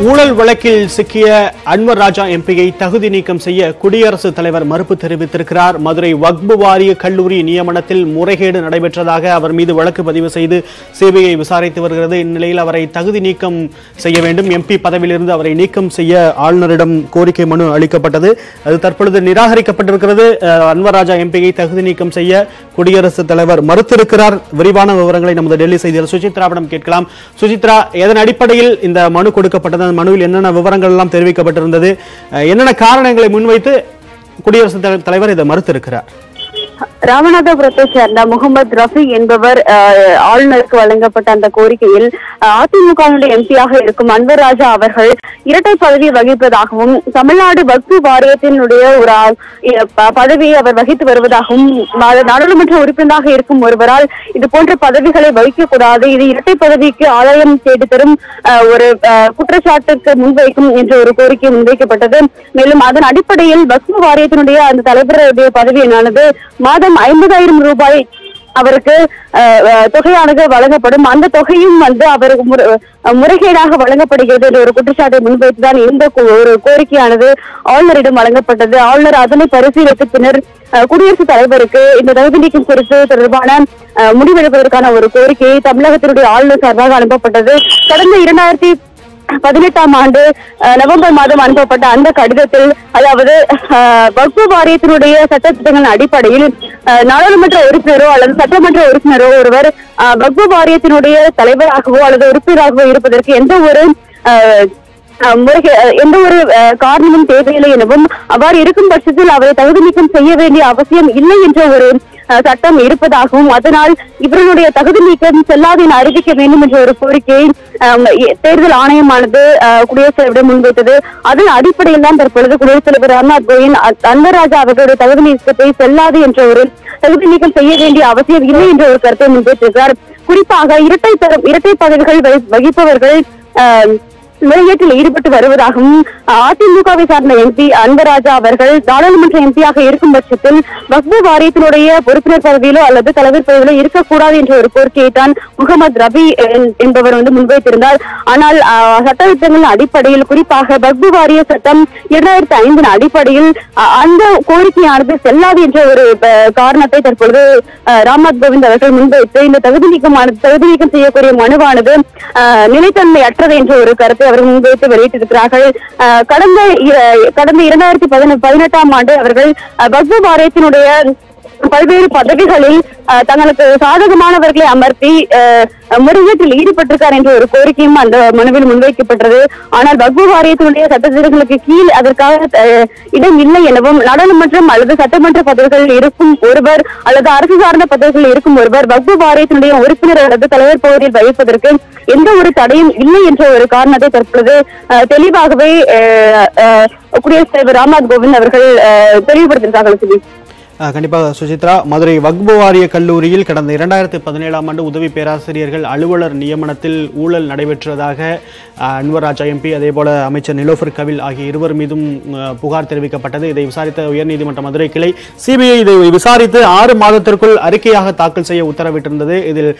ஊழல் வழக்கில் சிக்கிய அன்வர் ராஜா எம்பியை தகுதி நீக்கம் செய்ய குடியரசுத் தலைவர் மறுப்பு தெரிவித்திருக்கிறார். மதுரை வக்பு வாரிய கல்லூரி நியமனத்தில் முறைகேடு நடைபெற்றதாக அவர் மீது வழக்கு பதிவு செய்து சிபிஐ விசாரித்து வருகிறது. இந்நிலையில் அவரை தகுதி நீக்கம் செய்ய வேண்டும், எம்பி பதவியிலிருந்து அவரை நீக்கம் செய்ய ஆளுநரிடம் கோரிக்கை மனு அளிக்கப்பட்டது. அது தற்பொழுது நிராகரிக்கப்பட்டிருக்கிறது. அன்வர் ராஜா எம்பியை தகுதி நீக்கம் செய்ய குடியரசுத் தலைவர் மறுத்திருக்கிறார். விரிவான விவரங்களை நமது டெல்லி செய்தியாளர் சுசித்ராவிடம் கேட்கலாம். சுசித்ரா, எதன் அடிப்படையில் இந்த மனு கொடுக்கப்பட்டது? மனுவில் என்னென்ன விவரங்கள் எல்லாம் தெரிவிக்கப்பட்டிருந்தது? என்னென்ன காரணங்களை முன்வைத்து குடியரசுத் தலைவர் இதை மறுத்திருக்கிறார்? ராமநாதபுரத்தை சேர்ந்த முகமது ரஃபி என்பவர் ஆளுநருக்கு வழங்கப்பட்ட அந்த கோரிக்கையில் அதிமுகவினுடைய எம்பியாக இருக்கும் அன்வர் ராஜா அவர்கள் இரட்டை பதவியை வகிப்பதாகவும் தமிழ்நாடு வக்பு வாரியத்தினுடைய ஒரு பதவியை அவர் வகித்து வருவதாகவும் நாடாளுமன்ற உறுப்பினராக இருக்கும் ஒருவரால் இது போன்ற பதவிகளை வகிக்கக்கூடாது, இது இரட்டை பதவிக்கு ஆதாயம் தேடி தரும் ஒரு குற்றச்சாட்டுக்கு முன்வைக்கும் என்ற ஒரு கோரிக்கை முன்வைக்கப்பட்டது. மேலும் அதன் அடிப்படையில் வக்பு வாரியத்தினுடைய அந்த தலைவருடைய பதவியானது மாதம் 50,000 ரூபாய் அவருக்கு தொகையானது வழங்கப்படும். அந்த தொகையும் அவருக்கு முறைகேடாக வழங்கப்படுகிறது என்ற ஒரு குற்றச்சாட்டை முன்வைத்துதான் இந்த ஒரு கோரிக்கையானது ஆளுநரிடம் வழங்கப்பட்டது. ஆளுநர் அதனை பரிசீலித்த பின்னர் குடியரசுத் தலைவருக்கு இந்த தகுதி நீக்கம் குறித்து தொடர்பான முடிவெடுப்பதற்கான ஒரு கோரிக்கையை தமிழகத்தினுடைய ஆளுநர் சார்பாக அனுப்பப்பட்டது. கடந்த 2018ஆம் ஆண்டு நவம்பர் மாதம் அனுப்பப்பட்ட அந்த கடிதத்தில், அதாவது வக்பு வாரியத்தினுடைய சட்டத்திட்டங்களின் அடிப்படையில் நாடாளுமன்ற உறுப்பினரோ அல்லது சட்டமன்ற உறுப்பினரோ ஒருவர் வக்பு வாரியத்தினுடைய தலைவராகவோ அல்லது உறுப்பினராகவோ இருப்பதற்கு எந்த ஒரு காரணமும் தேவையில்லை எனவும், அவ்வாறு இருக்கும் பட்சத்தில் அவரை தகுதி நீக்கம் செய்ய வேண்டிய அவசியம் இல்லை என்ற ஒரு சட்டம் இருப்பதாகவும், அதனால் இவர்களுடைய தகுதி நீக்கம் செல்லாது என அறிவிக்க வேண்டும் என்ற ஒரு கோரிக்கையை தேர்தல் ஆணையமானது குடியரசுத் தலைவரிடம் முன்வைத்தது. அதன் அடிப்படையில் தான் தற்பொழுது குடியரசுத் தலைவர் ராம்நாத் கோவிந்த் அன்வர் ராஜா அவர்களுடைய தகுதி நீக்கத்தை செல்லாது என்ற ஒரு தகுதி நீக்கம் செய்ய வேண்டிய அவசியம் இல்லை என்ற ஒரு கருத்தை முன்வைத்திருக்கிறார். குறிப்பாக இரட்டை பதவிகள் வகிப்பவர்கள் முறைகேட்டில் ஈடுபட்டு வருவதாகவும், அதிமுகவை சார்ந்த எம்பி அன்வர் ராஜா அவர்கள் நாடாளுமன்ற எம்பியாக இருக்கும் பட்சத்தில் வக்பு வாரியத்தினுடைய உறுப்பினர் பதவியிலோ அல்லது தலைவர் பதவியிலோ இருக்கக்கூடாது என்ற ஒரு கோரிக்கையை தான் முகமது ரபி என்பவர் முன்வைத்திருந்தார். ஆனால் சட்டத்திட்டங்களின் அடிப்படையில், குறிப்பாக வக்பு வாரிய சட்டம் 2005 அடிப்படையில் அந்த கோரிக்கையானது செல்லாது என்ற ஒரு காரணத்தை தற்பொழுது ராம்நாத் கோவிந்த் அவர்கள் முன்வைத்து இந்த தகுதி நீக்கம் செய்யக்கூடிய மனுவானது நிலைத்தன்மை அற்றது என்ற ஒரு கருத்தை அவர்கள் முன்வைத்து வெளியிட்டிருக்கிறார்கள். கடந்த 2018ஆம் ஆண்டு அவர்கள் வக்பு வாரியத்தினுடைய பல்வேறு பதவிகளில் தங்களுக்கு சாதகமானவர்களை அமர்த்தி முறைகேட்டில் ஈடுபட்டிருக்கார் என்ற ஒரு கோரிக்கையும் அந்த மனுவில் முன்வைக்கப்பட்டது. ஆனால் வக்பு வாரியத்தினுடைய சட்டத்திட்டங்களுக்கு கீழ் அதற்காக இடம் இல்லை எனவும், நாடாளுமன்றம் அல்லது சட்டமன்ற பதவிகளில் இருக்கும் ஒருவர் அல்லது அரசு சார்ந்த பதவிகளில் இருக்கும் ஒருவர் வக்பு வாரியத்தினுடைய உறுப்பினர் அல்லது தலைவர் பகுதியில் வகிப்பதற்கு எந்த ஒரு தடையும் இல்லை என்ற ஒரு காரணத்தை தற்பொழுது தெளிவாகவே குடியரசுத் தலைவர் ராம்நாத் கோவிந்த் அவர்கள் தெளிவுபடுத்தியிருக்கார்கள். கண்டிப்பாக சுசித்ரா, மதுரை வக்பு வாரிய கல்லூரியில் கடந்த 2017ஆம் ஆண்டு உதவி பேராசிரியர்கள் அலுவலர் நியமனத்தில் ஊழல் நடைபெற்றதாக அன்வர் ராஜா எம்பி, அதேபோல அமைச்சர் நிலோஃபர் கவில் ஆகிய இருவர் மீதும் புகார் தெரிவிக்கப்பட்டது. இதை விசாரித்த உயர்நீதிமன்ற மதுரை கிளை சிபிஐ இதை விசாரித்து 6 மாதத்திற்குள் அறிக்கையாக தாக்கல் செய்ய உத்தரவிட்டிருந்தது. இதில்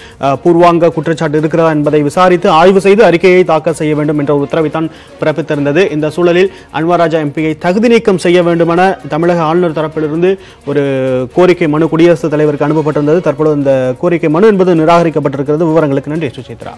பூர்வாங்க குற்றச்சாட்டு இருக்கிறதா என்பதை விசாரித்து ஆய்வு செய்து அறிக்கையை தாக்கல் செய்ய வேண்டும் என்ற ஒரு உத்தரவைத்தான் பிறப்பித்திருந்தது. இந்த சூழலில் அன்வர் ராஜா எம்பியை தகுதி நீக்கம் செய்ய வேண்டும் என தமிழக ஆளுநர் தரப்பிலிருந்து ஒரு கோரிக்கை மனு குடியரசுத் தலைவருக்கு அனுப்பப்பட்டிருந்தது. தற்பொழுது இந்த கோரிக்கை மனு என்பது நிராகரிக்கப்பட்டிருக்கிறது. விவரங்களுக்கு நன்றி சுசித்ரா.